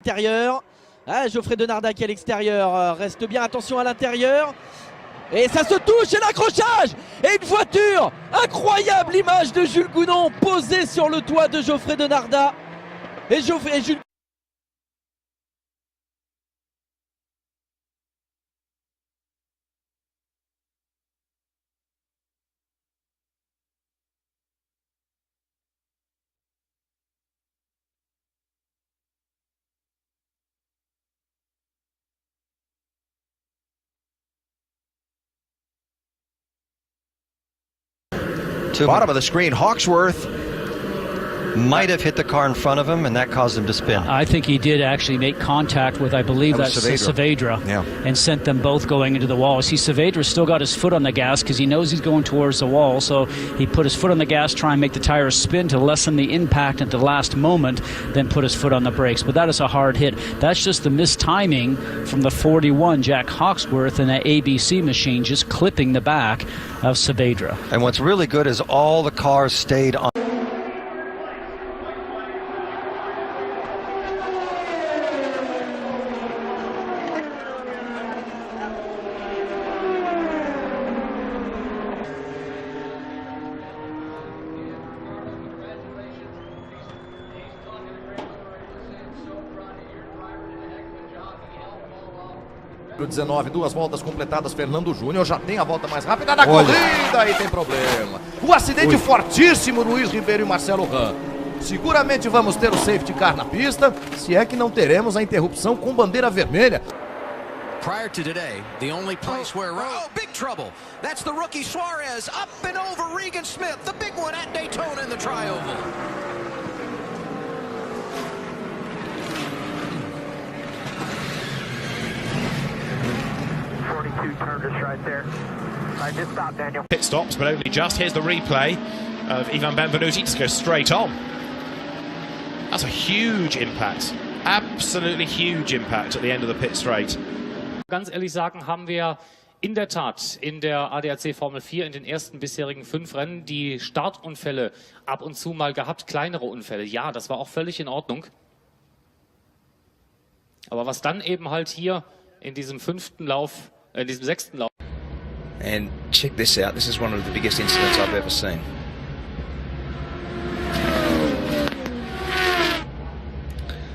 Intérieur. Ah, Geoffrey Denardat qui est à l'extérieur. Reste bien, attention à l'intérieur. Et ça se touche et l'accrochage. Et une voiture. Incroyable image de Jules Gounon posée sur le toit de Geoffrey Denardat. Et Jules. Bottom of the screen, Hawksworth might have hit the car in front of him, and that caused him to spin. I think he did actually make contact with, I believe that's Saavedra, and sent them both going into the wall. See, Saavedra's still got his foot on the gas because he knows he's going towards the wall, so he put his foot on the gas, try and make the tires spin to lessen the impact at the last moment, then put his foot on the brakes. But that is a hard hit. That's just the mistiming from the 41, Jack Hawksworth, and that ABC machine just clipping the back of Saavedra. And what's really good is all the cars stayed on. No 19, 2 voltas completadas, Fernando Júnior já tem a volta mais rápida da corrida, aí tem problema. O acidente fortíssimo, Luiz Ribeiro e Marcelo Ram. Seguramente vamos ter o safety car na pista, se é que não teremos a interrupção com bandeira vermelha. Prior to today, the only place where... Oh, big trouble. That's the rookie Suarez up and over Regan Smith, the big one at Daytona in the Tri-Oval. Turned us right there. I just stopped, Daniel. Pit stops, but only just. Here's the replay of Ivan Benvenuti. Just goes straight on. That's a huge impact. Absolutely huge impact at the end of the pit straight. Ganz ehrlich sagen, haben wir in der Tat in der ADAC Formel 4 in den ersten bisherigen 5 Rennen die Startunfälle ab und zu mal gehabt, kleinere Unfälle. Ja, das war auch völlig in Ordnung. Aber was dann eben halt hier in diesem 5. Lauf, in diesem 6. Lauf. And check this out, this is one of the biggest incidents I've ever seen.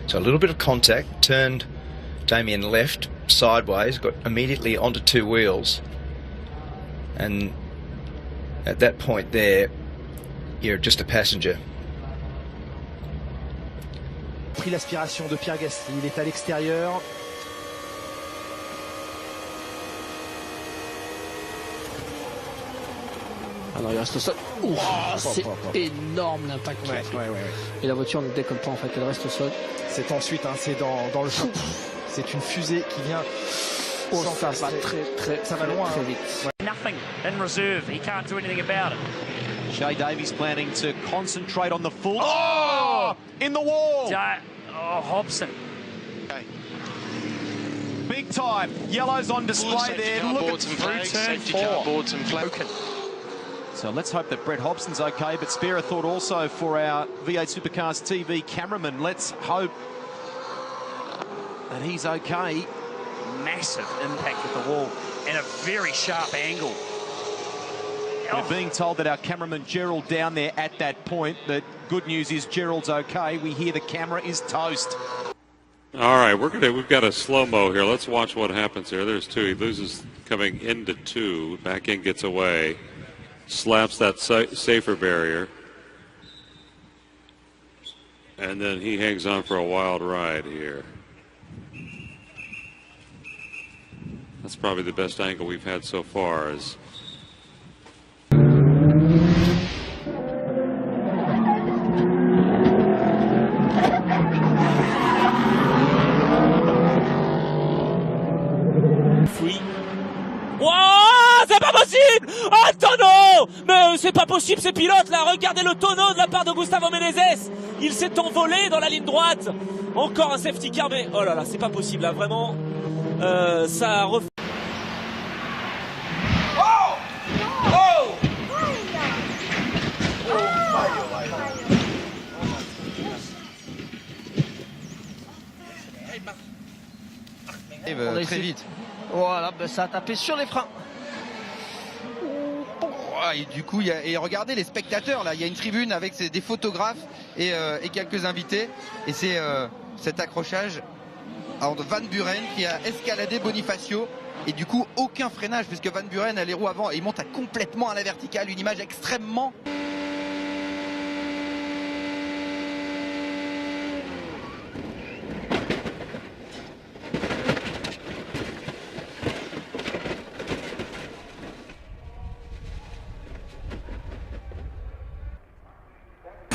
So a little bit of contact, turned Damien left, sideways, got immediately onto 2 wheels. And at that point there, you're just a passenger. Pris l'aspiration de Pierre Gasly, il est à l'extérieur. Alors il reste au sol. C'est énorme l'impact. Et la voiture ne décolle pas en fait, elle reste au sol. C'est ensuite, c'est dans le champ. C'est une fusée qui vient. Ça va ça va loin. Très vite. Nothing in reserve. He can't do anything about it. Shay Davies planning to concentrate on the full. Oh! In the wall! Hobson. Big time. Yellow's on display there. Look at turn 4. So let's hope that Brett Hobson's okay, but spare a thought also for our V8 Supercars TV cameraman. Let's hope that he's okay. Massive impact with the wall and a very sharp angle. We're being told that our cameraman Gerald down there at that point, but good news is Gerald's okay. We hear the camera is toast. All right, we've got a slow-mo here. Let's watch what happens here. There's 2. He loses coming into 2. Back in, gets away. Slaps that safer barrier. And then he hangs on for a wild ride here. That's probably the best angle we've had so far. Is C'est pas possible! Oh, le tonneau! Mais c'est pas possible ces pilotes là! Regardez le tonneau de la part de Gustavo Menezes! Il s'est envolé dans la ligne droite! Encore un safety car, mais oh là là, c'est pas possible là, vraiment. Ça refait. Très vite. Voilà, ben ça a tapé sur les freins. Et du coup, et regardez les spectateurs là, il y a une tribune avec des photographes et quelques invités. Et c'est cet accrochage de Van Buren qui a escaladé Bonifacio. Et du coup, aucun freinage puisque Van Buren a les roues avant et il monte complètement à la verticale. Une image extrêmement...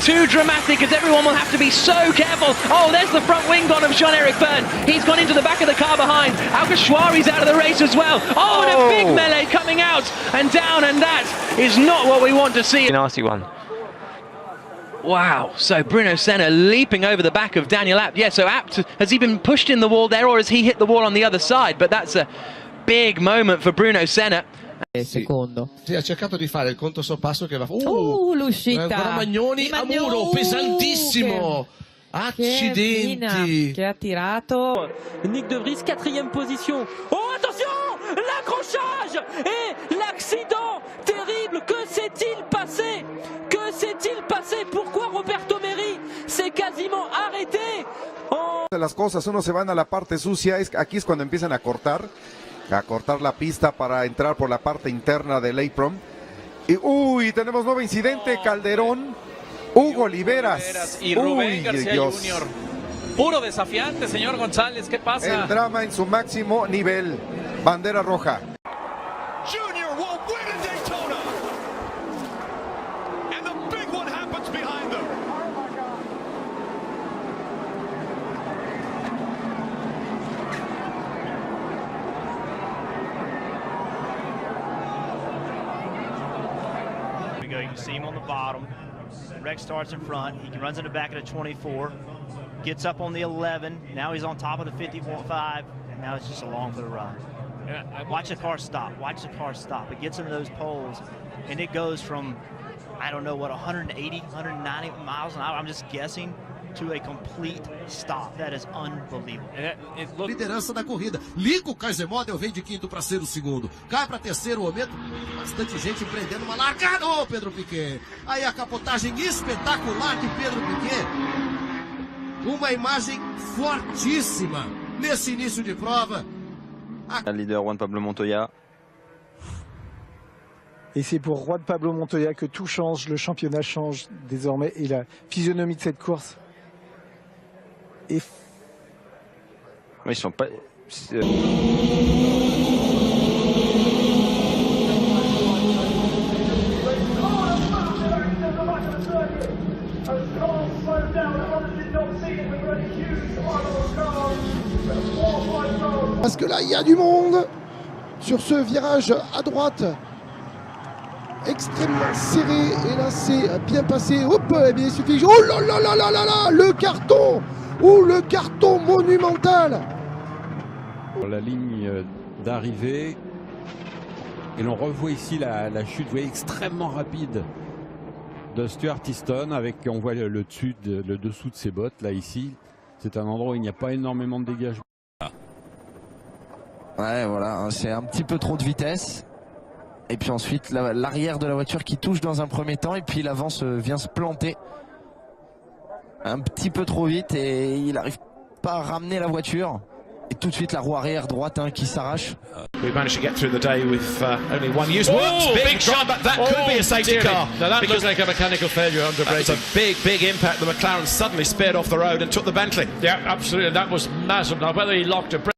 Too dramatic as everyone will have to be so careful. Oh, there's the front wing gone of Jean-Eric Byrne. He's gone into the back of the car behind. Alguersuari's out of the race as well. Oh, and a big melee coming out and down, and that is not what we want to see. Nasty one. Wow, so Bruno Senna leaping over the back of Daniel Abt. Yeah, so Abt, has he been pushed in the wall there or has he hit the wall on the other side? But that's a big moment for Bruno Senna. Secondo. Sì, ha cercato di fare il conto sorpasso che va. L'uscita ancora Magnoni a muro, pesantissimo. Accidenti. Che ha tirato. Nick De Vries, 4e position. Oh, attention, l'accrochage et l'accident terrible. Que s'est-il passé? Que s'est-il passé? Pourquoi Roberto Merhi s'est quasiment arrêté? Las cosas, uno se van a la parte sucia, aquí es cuando empiezan a cortar la pista para entrar por la parte interna del apron. Y tenemos nuevo incidente, Calderón, Hugo Oliveras y Rubén García Jr. Puro desafiante, señor González, ¿qué pasa? El drama en su máximo nivel, bandera roja. Junior will win at Daytona, and the big one happens behind them. You can see him on the bottom. Rex starts in front. He runs in the back of the 24. Gets up on the 11. Now he's on top of the 55. And now it's just along for the ride. Watch the car stop. Watch the car stop. It gets into those poles. And it goes from, I don't know what, 180, 190 miles an hour. I'm just guessing. To a complete stop. That is unbelievable. Liderança da corrida. Lico Kaisermodel vem de quinto para ser o segundo. Cai para terceiro momento. Bastante gente empreendendo uma largada. Ô, Pedro Piquet. Aí a capotagem espetacular de Pedro Piquet. Uma imagem fortíssima nesse início de prova. Le leader Juan Pablo Montoya. Et c'est pour Juan Pablo Montoya que tout change, le championnat change désormais et la physionomie de cette course. Ils sont pas. Parce que là, il y a du monde sur ce virage à droite. Extrêmement serré. Et là, c'est bien passé. Hop, eh bien, il suffit. Oh là là là là là là, le carton. Oh, le carton monumental. La ligne d'arrivée. Et l'on revoit ici la chute, vous voyez, extrêmement rapide de Stuart Easton. On voit le dessous de ses bottes, là, ici. C'est un endroit où il n'y a pas énormément de dégagement. Ouais, voilà, c'est un petit peu trop de vitesse. Et puis ensuite, l'arrière de la voiture qui touche dans un premier temps. Et puis l'avant vient se planter un petit peu trop vite. Et il n'arrive pas à ramener la voiture. Et tout de suite, la roue arrière droite qui s'arrache. We managed to get through the day with only one use. Whoops, big shot, but that could be a safety car. Now that looks like a mechanical failure under braking. That's a big impact. The McLaren suddenly sped off the road and took the Bentley. Yeah, absolutely. That was massive. Now whether he locked a brake.